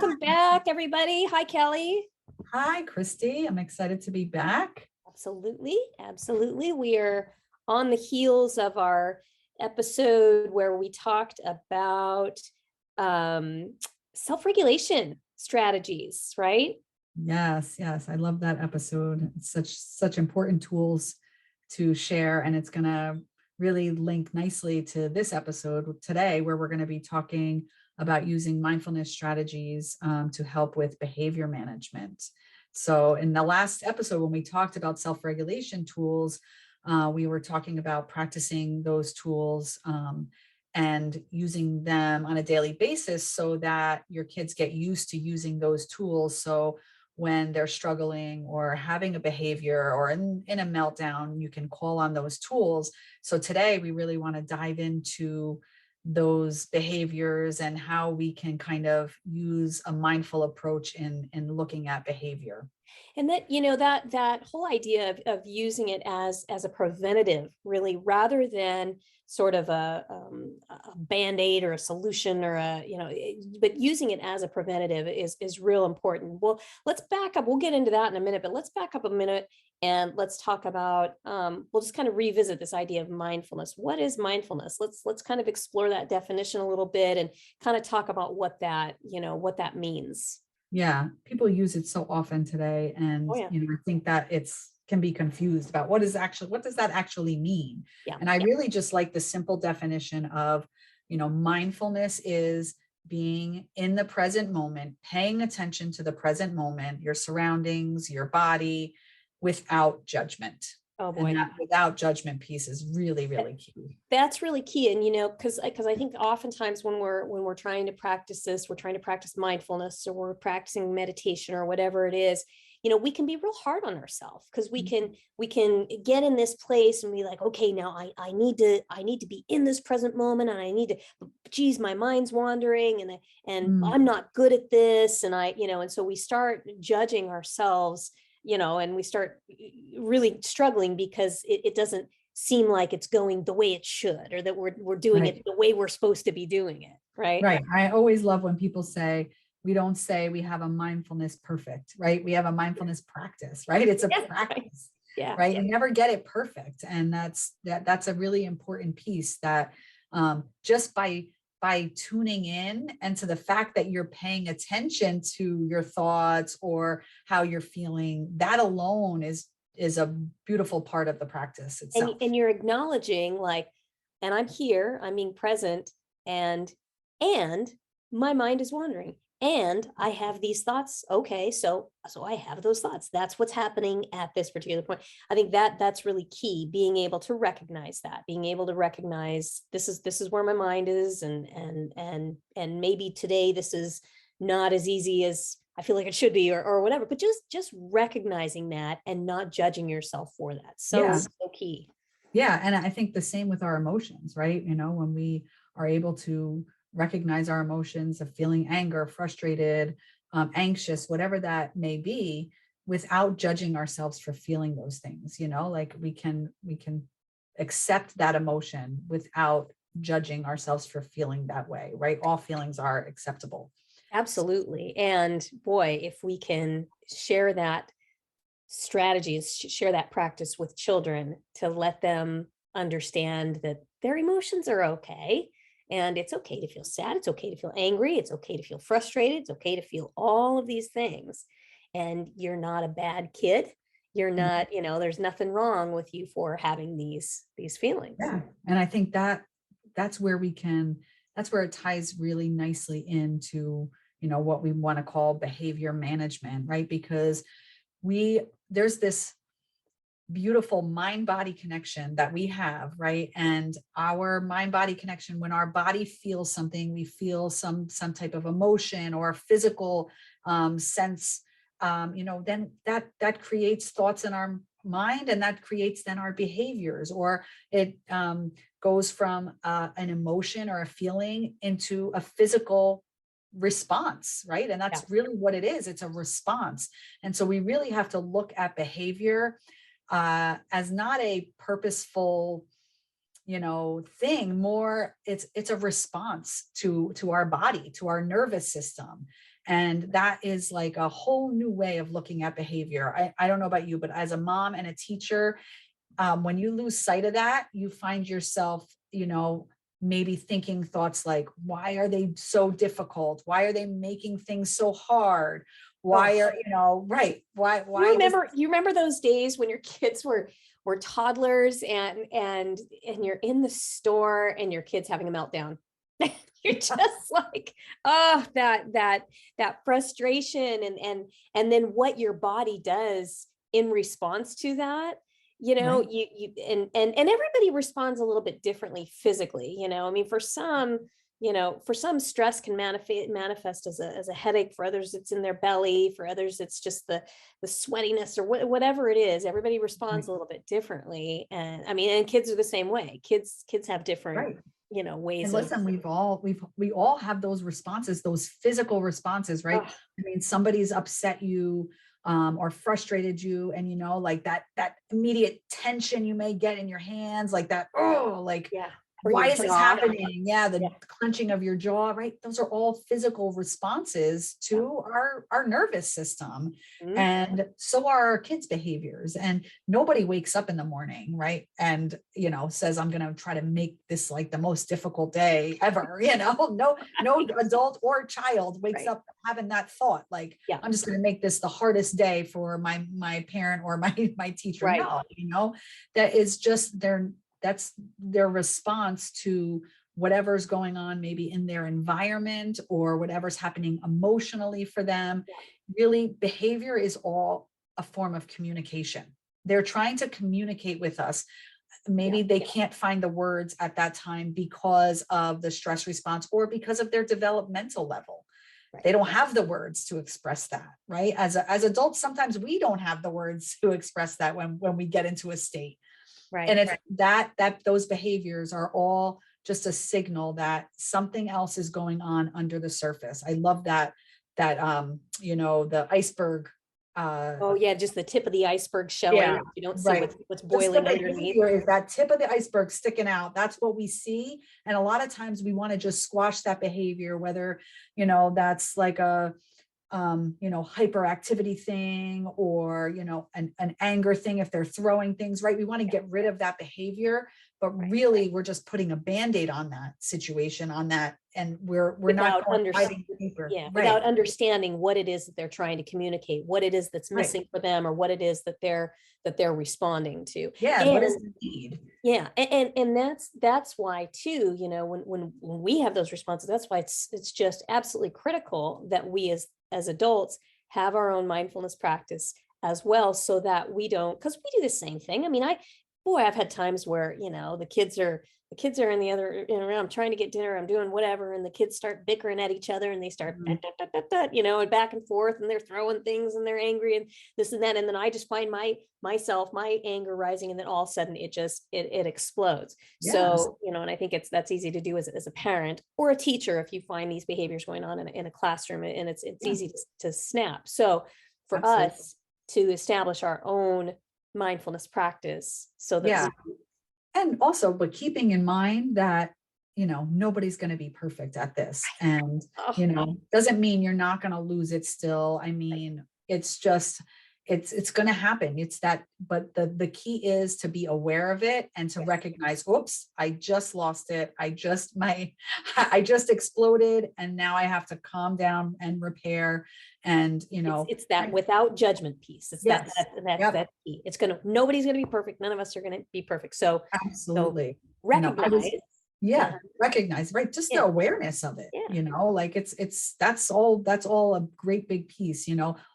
Welcome back, everybody. Hi, Kelly. Hi, Kristi. I'm excited to be back. Absolutely. Absolutely. We are on the heels of our episode where we talked about self-regulation strategies, right? Yes, yes. I love that episode. It's such important tools to share, and it's going to really link nicely to this episode today, where we're going to be talking about using mindfulness strategies to help with behavior management. So in the last episode, when we talked about self-regulation tools, we were talking about practicing those tools and using them on a daily basis so that your kids get used to using those tools. So when they're struggling or having a behavior or in a meltdown, you can call on those tools. So today we really want to dive into those behaviors and how we can kind of use a mindful approach in looking at behavior. And that, that whole idea of using it as a preventative, really, rather than sort of a band-aid or a solution or but using it as a preventative is real important. Well, let's back up. We'll get into that in a minute, but let's back up a minute and let's talk about, we'll just kind of revisit this idea of mindfulness. What is mindfulness? Let's kind of explore that definition a little bit and kind of talk about what that means. Yeah, people use it so often today, and Oh, yeah. I think that can be confused about what does that actually mean. Yeah. And I really just like the simple definition of, mindfulness is being in the present moment, paying attention to the present moment, your surroundings, your body, without judgment. Oh boy. And that without judgment piece is really, really key. That's really key. And, because I think oftentimes when we're trying to practice this, we're trying to practice mindfulness or we're practicing meditation or whatever it is, we can be real hard on ourselves because we can get in this place and be like, okay, now I need to be in this present moment, and I need to, geez, my mind's wandering and I'm not good at this. And and so we start judging ourselves, and we start really struggling because it doesn't seem like it's going the way it should, or that we're doing it the way we're supposed to be doing it. Right. Right. I always love when people say, we don't say we have a mindfulness perfect, right? We have a mindfulness practice, right? It's a practice, yeah. Right. You never get it perfect. And that's a really important piece that just by tuning in and to the fact that you're paying attention to your thoughts or how you're feeling, that alone is a beautiful part of the practice itself. And you're acknowledging and I'm here, I'm being present, and my mind is wandering and I have these thoughts. Okay, so I have those thoughts. That's what's happening at this particular point. I think that's really key, being able to recognize that, being able to recognize this is where my mind is, and maybe today this is not as easy as I feel like it should be, or whatever, but just recognizing that and not judging yourself for that. So key. Yeah. And I think the same with our emotions, right? When we are able to recognize our emotions of feeling anger, frustrated, anxious, whatever that may be, without judging ourselves for feeling those things, like we can accept that emotion without judging ourselves for feeling that way, right? All feelings are acceptable. Absolutely. And boy, if we can share that strategy, share that practice with children to let them understand that their emotions are okay. And it's okay to feel sad. It's okay to feel angry. It's okay to feel frustrated. It's okay to feel all of these things. And you're not a bad kid. You're not, there's nothing wrong with you for having these feelings. Yeah. And I think that's where it ties really nicely into, what we want to call behavior management, right? Because there's this beautiful mind-body connection that we have, right? And our mind-body connection, when our body feels something, we feel some type of emotion or physical sense, then that creates thoughts in our mind, and that creates then our behaviors, or it goes from an emotion or a feeling into a physical response, right? And that's really what it is. It's a response. And so we really have to look at behavior as not a purposeful, thing. More, it's a response to our body, to our nervous system. And that is like a whole new way of looking at behavior. I don't know about you, but as a mom and a teacher, when you lose sight of that, you find yourself, maybe thinking thoughts like, why are they so difficult? Why are they making things so hard? Why Oh, are, right. you remember those days when your kids were toddlers and you're in the store and your kid's having a meltdown. You're just like, oh, that frustration and then what your body does in response to that. Right. And everybody responds a little bit differently physically. I mean, for some, stress can manifest as a headache. For others, it's in their belly. For others, it's just the sweatiness or whatever it is. Everybody responds Right. a little bit differently. And I mean, and kids are the same way. Kids have different, Right. And ways of. listen, we all have those responses, those physical responses, right? Oh, I mean, somebody's upset you, or frustrated you, and like that immediate tension you may get in your hands, like that, oh, like, yeah. Or why your is this jaw. happening? Yeah, the Yeah. clenching of your jaw, right? Those are all physical responses Yeah. to our nervous system. Mhm. And so are our kids' behaviors. And nobody wakes up in the morning, right? And says, I'm gonna try to make this like the most difficult day ever. No adult or child wakes Right. up having that thought, like, Yeah. I'm just gonna make this the hardest day for my parent or my teacher. Right. No, that is just that's their response to whatever's going on, maybe in their environment or whatever's happening emotionally for them. Yeah. Really, behavior is all a form of communication. They're trying to communicate with us. Yeah. Maybe they can't find the words at that time because of the stress response or because of their developmental level. Right. They don't have the words to express that, right? As adults, sometimes we don't have the words to express that when we get into a state. And Right. it's that those behaviors are all just a signal that something else is going on under the surface. I love that the iceberg. Oh yeah, just the tip of the iceberg showing. Yeah, You don't see right. what's Just the boiling underneath. behavior is that tip of the iceberg sticking out. That's what we see. And a lot of times we want to just squash that behavior, whether, that's like a hyperactivity thing, or, an anger thing if they're throwing things, right? We want to get rid of that behavior, but Right. really we're just putting a Band-Aid on that situation, on that, and we're not Without going hiding deeper. Yeah, Right. without understanding what it is that they're trying to communicate, what it is that's Right. missing for them, or what it is that they're responding to. Yeah. What is And the need? yeah, and that's why too, when we have those responses, that's why it's just absolutely critical that we as adults have our own mindfulness practice as well, so that we don't, because we do the same thing. I mean, I've had times where, the kids are in the other room, I'm trying to get dinner, I'm doing whatever, and the kids start bickering at each other and they start Mhm. and back and forth, and they're throwing things and they're angry and this and that. And then I just find my anger rising, and then all of a sudden it explodes. Yes. So, and I think that's easy to do as a parent or a teacher if you find these behaviors going on in a classroom, and it's Yeah. easy to snap. So for Absolutely. us to establish our own mindfulness practice so that Yeah. And also, but keeping in mind that, nobody's going to be perfect at this. And, doesn't mean you're not going to lose it still. I mean, it's just, it's going to happen. It's that, but the key is to be aware of it and to recognize, oops, I just lost it. I just exploded, and now I have to calm down and repair. And, it's that without judgment piece. It's yes. that's key. Nobody's gonna be perfect. None of us are gonna be perfect. So Absolutely. recognize. Recognize, right? Just the awareness of it, like that's all a great big piece.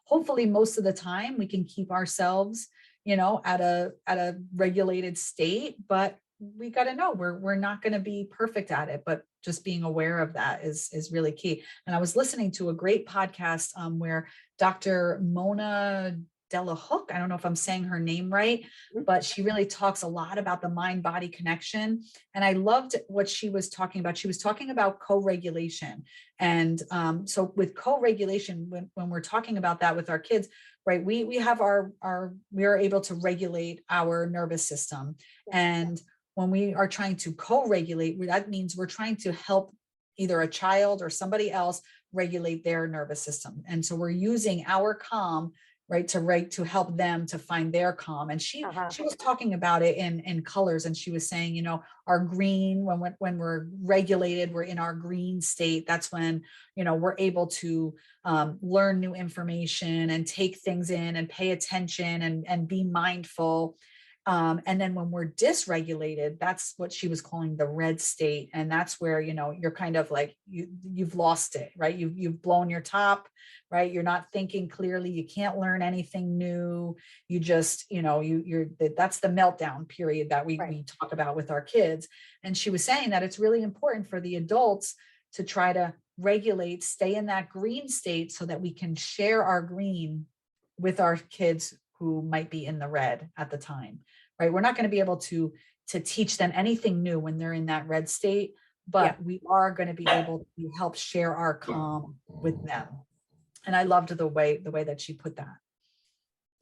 Hopefully most of the time we can keep ourselves, at a regulated state, but we got to know we're not going to be perfect at it, but just being aware of that is really key. And I was listening to a great podcast where Dr. Mona Delahook, I don't know if I'm saying her name right, but she really talks a lot about the mind-body connection. And I loved what she was talking about. She was talking about co-regulation. And so with co-regulation, when we're talking about that with our kids, right, we have we are able to regulate our nervous system. And when we are trying to co-regulate, that means we're trying to help either a child or somebody else regulate their nervous system. And so we're using our calm, right, to help them to find their calm. And she was talking about it in colors, and she was saying, you know, our green, when we're regulated, we're in our green state. That's when, you know, we're able to learn new information and take things in and pay attention and be mindful. And then when we're dysregulated, that's what she was calling the red state. And that's where, you know, you're kind of like, you've lost it, right? You've blown your top, right? You're not thinking clearly. You can't learn anything new. You just, you know, that's the meltdown period that we talk about with our kids. And she was saying that it's really important for the adults to try to regulate, stay in that green state so that we can share our green with our kids who might be in the red at the time, right? We're not going to be able to teach them anything new when they're in that red state, but we are going to be able to help share our calm with them. And I loved the way that she put that.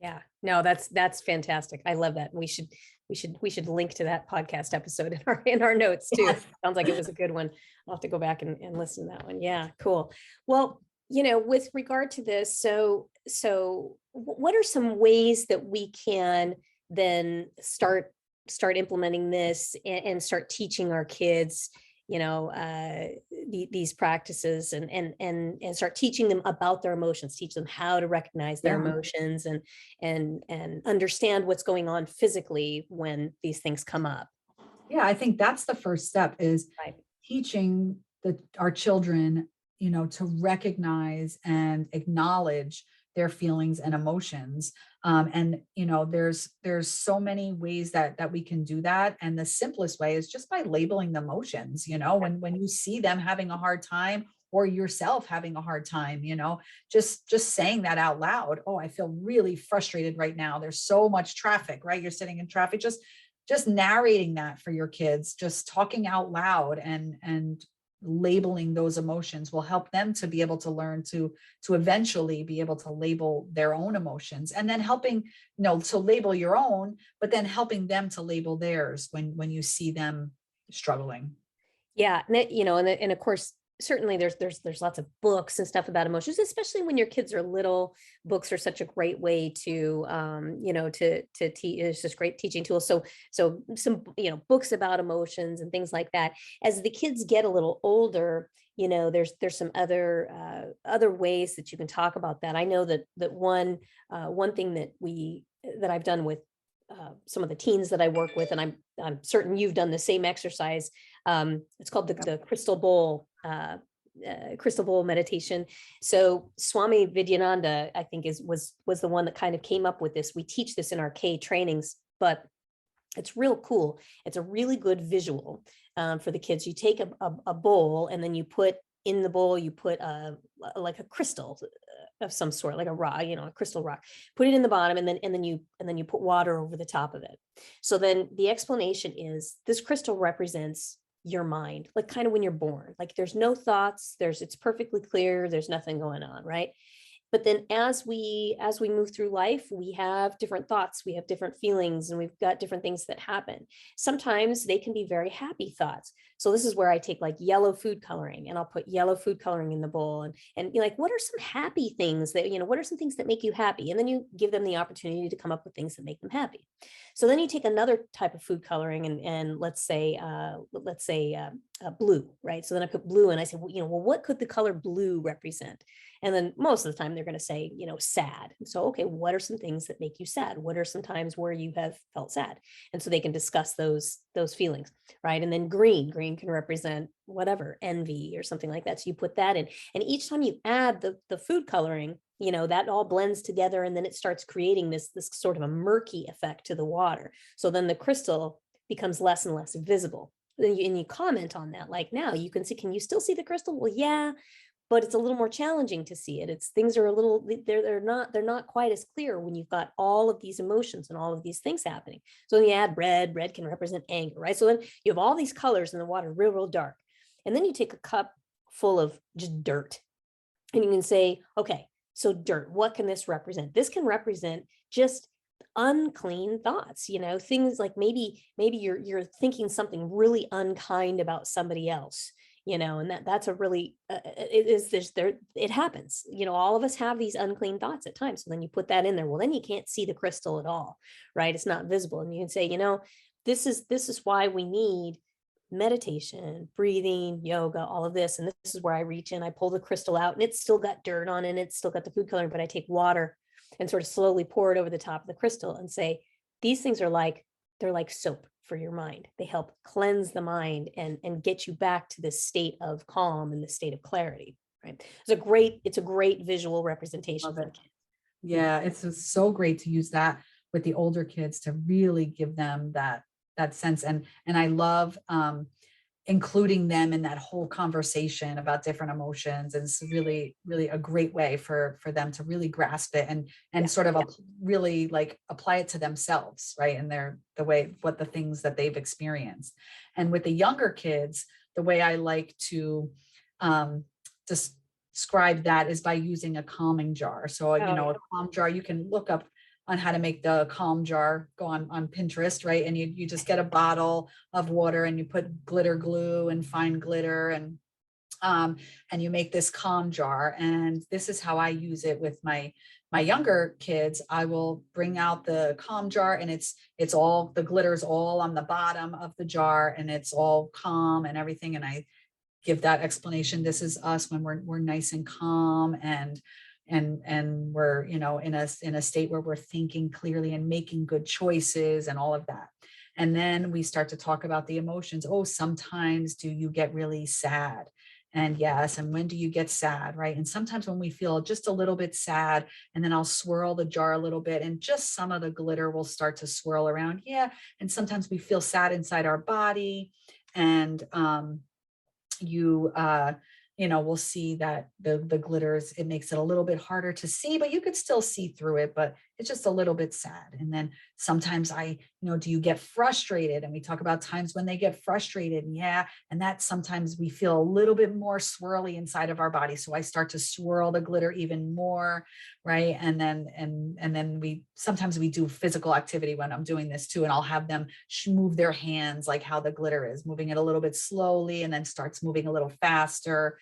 Yeah, no, that's fantastic. I love that. We should link to that podcast episode in our notes too. Yes. Sounds like it was a good one. I'll have to go back and listen to that one. Yeah, cool. Well, you know, with regard to this, so what are some ways that we can then start implementing this and start teaching our kids, you know, these practices and start teaching them about their emotions, teach them how to recognize their emotions and understand what's going on physically when these things come up. Yeah, I think that's the first step, is teaching our children, you know, to recognize and acknowledge their feelings and emotions. And, you know, there's so many ways that we can do that. And the simplest way is just by labeling the emotions, you know, when you see them having a hard time or yourself having a hard time, you know, just saying that out loud. Oh, I feel really frustrated right now. There's so much traffic, right? You're sitting in traffic, just narrating that for your kids, just talking out loud and labeling those emotions will help them to be able to learn to eventually be able to label their own emotions, and then helping, you know, to label your own, but then helping them to label theirs when you see them struggling. Yeah, you know, and of course, certainly there's lots of books and stuff about emotions, especially when your kids are little. Books are such a great way to, you know, to teach. It's just great teaching tools. So some, you know, books about emotions and things like that. As the kids get a little older, you know, there's some other ways that you can talk about that. I know that one thing that I've done with some of the teens that I work with, and I'm certain you've done the same exercise. It's called the crystal bowl meditation. So Swami Vidyananda, I think was the one that kind of came up with this. We teach this in our K trainings, but it's real cool. It's a really good visual for the kids. You take a bowl, and then you put in the bowl, you put like a crystal of some sort, like a rock, you know, a crystal rock, put it in the bottom, and then you put water over the top of it. So then the explanation is this crystal represents your mind, like kind of when you're born, like there's no thoughts, it's perfectly clear, there's nothing going on, right? But then as we move through life, we have different thoughts, we have different feelings, and we've got different things that happen. Sometimes they can be very happy thoughts. So this is where I take like yellow food coloring, and I'll put yellow food coloring in the bowl and be like, what are some happy things that, you know, what are some things that make you happy? And then you give them the opportunity to come up with things that make them happy. So then you take another type of food coloring and let's say blue, right? So then I put blue, and I say, well, you know, what could the color blue represent? And then most of the time they're going to say, you know, sad. So, okay, what are some things that make you sad? What are some times where you have felt sad? And so they can discuss those feelings, right? And then green can represent whatever, envy or something like that. So you put that in, and each time you add the food coloring, you know, that all blends together, and then it starts creating this sort of a murky effect to the water. So then the crystal becomes less and less visible. And you comment on that, like, now you can see, can you still see the crystal? Well, yeah, but it's a little more challenging to see it. Things are a little, they're not quite as clear when you've got all of these emotions and all of these things happening. So then you add red can represent anger, right? So then you have all these colors in the water, real dark. And then you take a cup full of just dirt, and you can say, okay, so dirt, what can this represent? This can represent just unclean thoughts, you know, things like maybe you're thinking something really unkind about somebody else, and that's a really, it is this there, it happens, all of us have these unclean thoughts at times. So then you put that in there. Well, then you can't see the crystal at all, right? It's not visible. And you can say, this is why we need meditation, breathing, yoga, all of this. And this is where I reach in, I pull the crystal out and it's still got dirt on it. And it's still got the food coloring, but I take water and sort of slowly pour it over the top of the crystal and say, these things are they're like soap for your mind. They help cleanse the mind and get you back to this state of calm and the state of clarity, right? It's a great visual representation Love for the it. kids. Yeah, it's just so great to use that with the older kids to really give them that sense. And I love including them in that whole conversation about different emotions. And it's really, really a great way for them to really grasp it and sort of really like apply it to themselves, right? And what the things that they've experienced. And with the younger kids, the way I like to just describe that is by using a calming jar. So, a calm jar, you can look up on how to make the calm jar, go on Pinterest, right? And you just get a bottle of water and you put glitter glue and fine glitter and you make this calm jar. And this is how I use it with my younger kids. I will bring out the calm jar and it's all, the glitter's all on the bottom of the jar and it's all calm and everything. And I give that explanation. This is us when we're nice and calm and we're, in a state where we're thinking clearly and making good choices and all of that. And then we start to talk about the emotions. Oh, sometimes do you get really sad? And yes, and when do you get sad, right? And sometimes when we feel just a little bit sad, and then I'll swirl the jar a little bit and just some of the glitter will start to swirl around. Yeah. And sometimes we feel sad inside our body. And we'll see that the glitters, it makes it a little bit harder to see, but you could still see through it, but it's just a little bit sad. And then sometimes do you get frustrated? And we talk about times when they get frustrated. Yeah. And that sometimes we feel a little bit more swirly inside of our body. So I start to swirl the glitter even more. Right. And then sometimes we do physical activity when I'm doing this too. And I'll have them move their hands like how the glitter is, moving it a little bit slowly and then starts moving a little faster.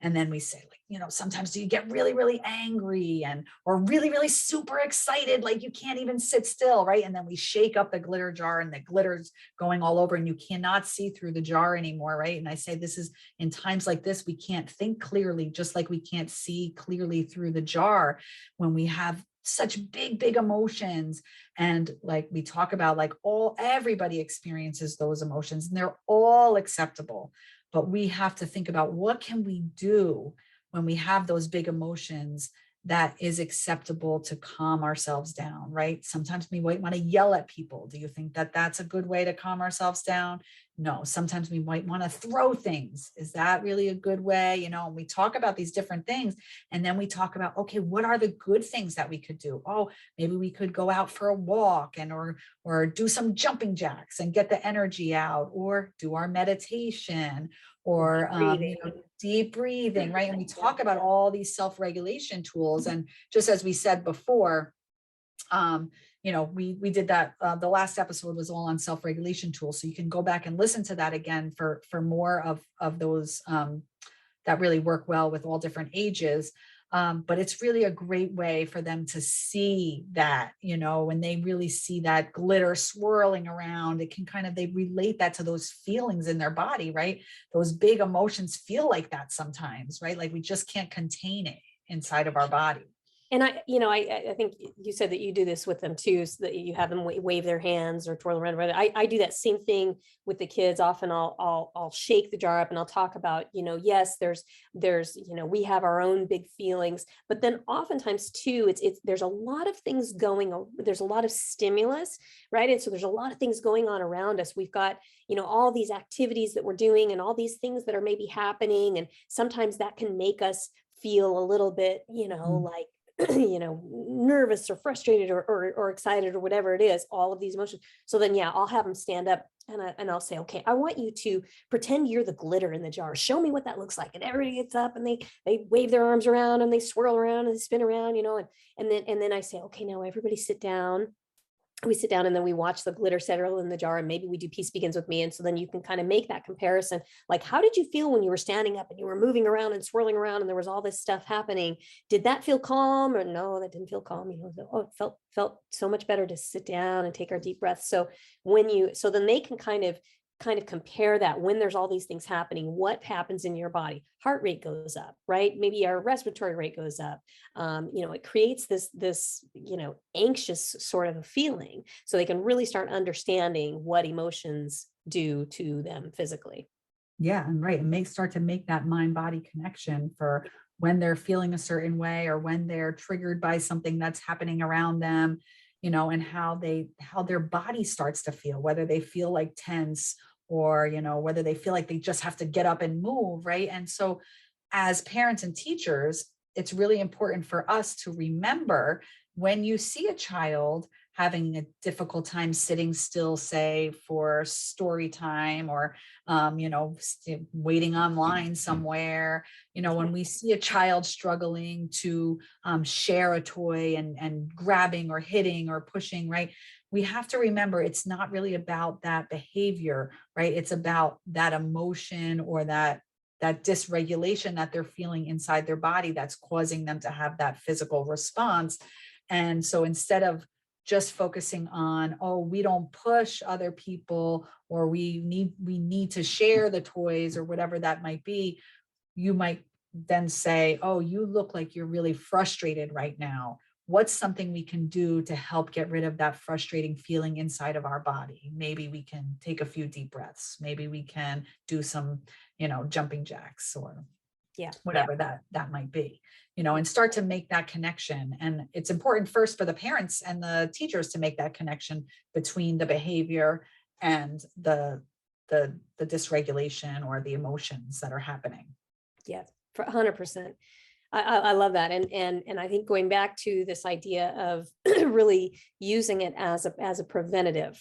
And then we say, sometimes do you get really, really angry or really, really super excited, like you can't even sit still, right? And then we shake up the glitter jar and the glitter's going all over and you cannot see through the jar anymore, right? And I say, this is in times like this, we can't think clearly, just like we can't see clearly through the jar when we have such big, big emotions. And like we talk about, everybody experiences those emotions and they're all acceptable. But we have to think about what can we do when we have those big emotions that is acceptable to calm ourselves down, right? Sometimes we might want to yell at people. Do you think that that's a good way to calm ourselves down? No. Sometimes we might want to throw things. Is that really a good way? And we talk about these different things and then we talk about, okay, what are the good things that we could do? Oh, maybe we could go out for a walk or do some jumping jacks and get the energy out, or do our meditation or deep breathing, right? And we talk about all these self-regulation tools. And just as we said before, we did that. The last episode was all on self-regulation tools. So you can go back and listen to that again for more of those that really work well with all different ages. But it's really a great way for them to see that, when they really see that glitter swirling around, it can they relate that to those feelings in their body, right? Those big emotions feel like that sometimes, right? Like we just can't contain it inside of our body. And I think you said that you do this with them too, so that you have them wave their hands or twirl around. I do that same thing with the kids. Often I'll shake the jar up and I'll talk about, yes, there's, we have our own big feelings, but then oftentimes too, there's a lot of things there's a lot of stimulus, right? And so there's a lot of things going on around us. We've got, all these activities that we're doing and all these things that are maybe happening. And sometimes that can make us feel a little bit, like, nervous or frustrated or excited or whatever it is, all of these emotions. So then, I'll have them stand up and I'll say, okay, I want you to pretend you're the glitter in the jar. Show me what that looks like. And everybody gets up and they wave their arms around and they swirl around and they spin around, and then I say, okay, now everybody sit down. we sit down and then we watch the glitter settle in the jar, and maybe we do Peace Begins with Me. And so then you can kind of make that comparison. Like, how did you feel when you were standing up and you were moving around and swirling around and there was all this stuff happening? Did that feel calm, or no, that didn't feel calm? Oh, it felt so much better to sit down and take our deep breaths. So so then they can kind of compare that when there's all these things happening, what happens in your body. Heart rate goes up, right? Maybe our respiratory rate goes up. It creates this anxious sort of a feeling, so they can really start understanding what emotions do to them physically. Yeah, and right. And start to make that mind-body connection for when they're feeling a certain way or when they're triggered by something that's happening around them, and how their body starts to feel, whether they feel like tense or, whether they feel like they just have to get up and move, right? And so as parents and teachers, it's really important for us to remember when you see a child having a difficult time sitting still, say for story time, or waiting online somewhere, when we see a child struggling to share a toy and grabbing or hitting or pushing, right? We have to remember it's not really about that behavior, right? It's about that emotion or that dysregulation that they're feeling inside their body that's causing them to have that physical response. And so instead of just focusing on, oh, we don't push other people, or we need to share the toys, or whatever that might be, you might then say, oh, you look like you're really frustrated right now. What's something we can do to help get rid of that frustrating feeling inside of our body? Maybe we can take a few deep breaths. Maybe we can do some, jumping jacks, or whatever that might be, and start to make that connection. And it's important first for the parents and the teachers to make that connection between the behavior and the dysregulation or the emotions that are happening. Yeah, for 100%. I love that. And I think going back to this idea of really using it as a preventative,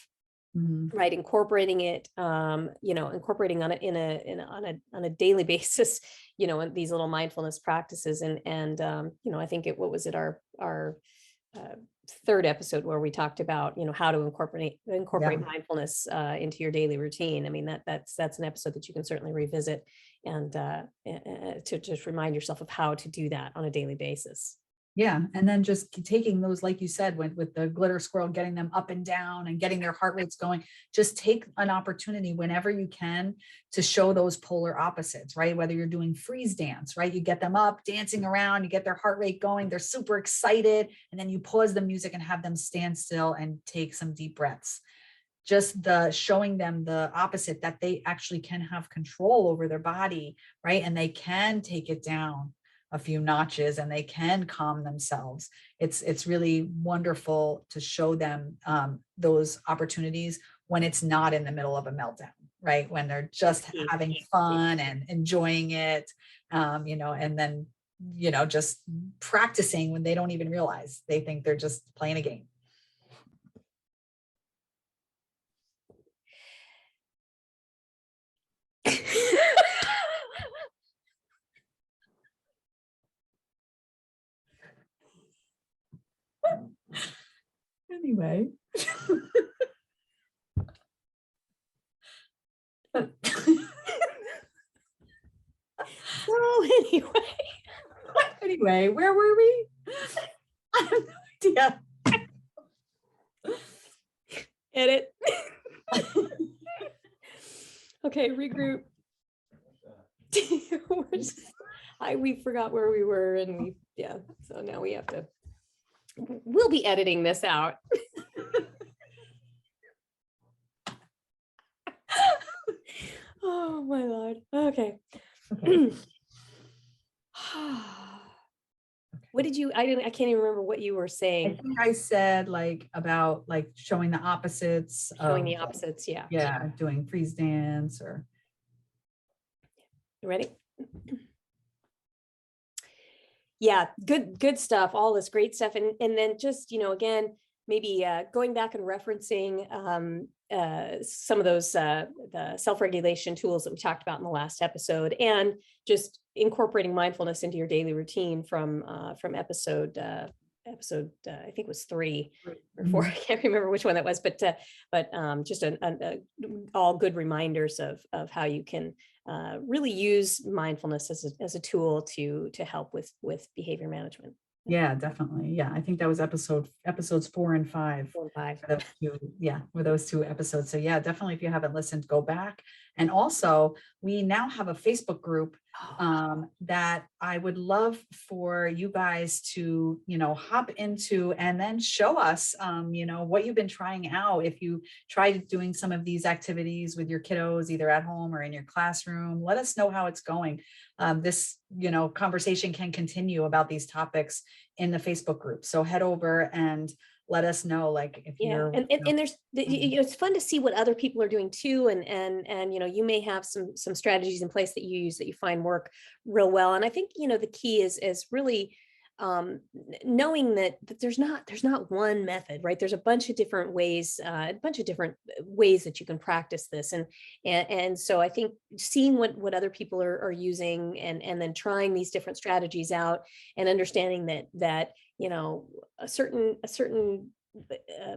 right? Incorporating it, incorporating on it on a daily basis, in these little mindfulness practices. And I think what was it, our third episode, where we talked about, how to incorporate mindfulness into your daily routine. I mean, that's an episode that you can certainly revisit, and to just remind yourself of how to do that on a daily basis. Yeah. And then just taking those, like you said, with the glitter squirrel, getting them up and down and getting their heart rates going, just take an opportunity whenever you can to show those polar opposites, right? Whether you're doing freeze dance, right? You get them up, dancing around, you get their heart rate going, they're super excited. And then you pause the music and have them stand still and take some deep breaths. Just showing them the opposite, that they actually can have control over their body, right? And they can take it down a few notches and they can calm themselves. It's really wonderful to show them those opportunities when it's not in the middle of a meltdown, right? When they're just having fun and enjoying it, and then, just practicing when they don't even realize, they think they're just playing a game. Anyway. So anyway, where were we? I have no idea. Edit. Okay, regroup. We forgot where we were, and so now we have to, we'll be editing this out. Oh my Lord. Okay. What did you, I can't even remember what you were saying. I think I said about showing the opposites. Showing the opposites, yeah. Yeah, doing freeze dance or. You ready? Yeah, good stuff, all this great stuff. And then just, again, maybe going back and referencing some of those the self-regulation tools that we talked about in the last episode, and just incorporating mindfulness into your daily routine from episode episode, I think it was 3 or Mhm. 4. I can't remember which one that was, but just all good reminders of how you can really use mindfulness as a tool to help with behavior management. Yeah, definitely. Yeah, I think that was episodes 4 and 5. 4 and 5. For those two, yeah, were those 2 episodes. So yeah, definitely if you haven't listened, go back. And also, we now have a Facebook group that I would love for you guys to, hop into and then show us, what you've been trying out. If you tried doing some of these activities with your kiddos, either at home or in your classroom, let us know how it's going. This, conversation can continue about these topics in the Facebook group. So head over and let us know, like, if Yeah, you're, and there's it's fun to see what other people are doing too, and you may have some strategies in place that you use that you find work real well. And I think the key is really knowing that there's not one method, right? There's a bunch of different ways, that you can practice this, and so I think seeing what other people are using, and then trying these different strategies out, and understanding that a certain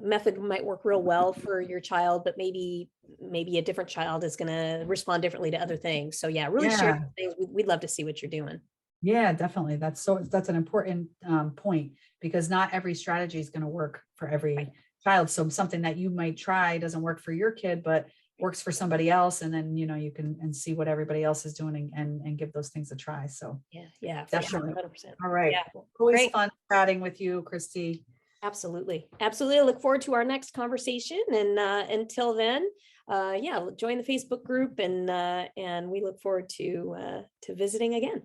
method might work real well for your child, but maybe a different child is going to respond differently to other things. So yeah, really share yeah, things. We'd love to see what you're doing. yeah, definitely. That's an important point, because not every strategy is going to work for every child. So something that you might try doesn't work for your kid, but works for somebody else. And then, you can see what everybody else is doing, and give those things a try. So Yeah, for sure, definitely. 100%. All right. Yeah, Always great. fun chatting with you, Kristi. Absolutely. I look forward to our next conversation. And until then, join the Facebook group, and we look forward to visiting again.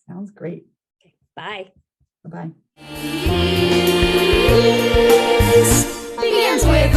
Sounds great. Okay, bye. Bye-bye. Begins with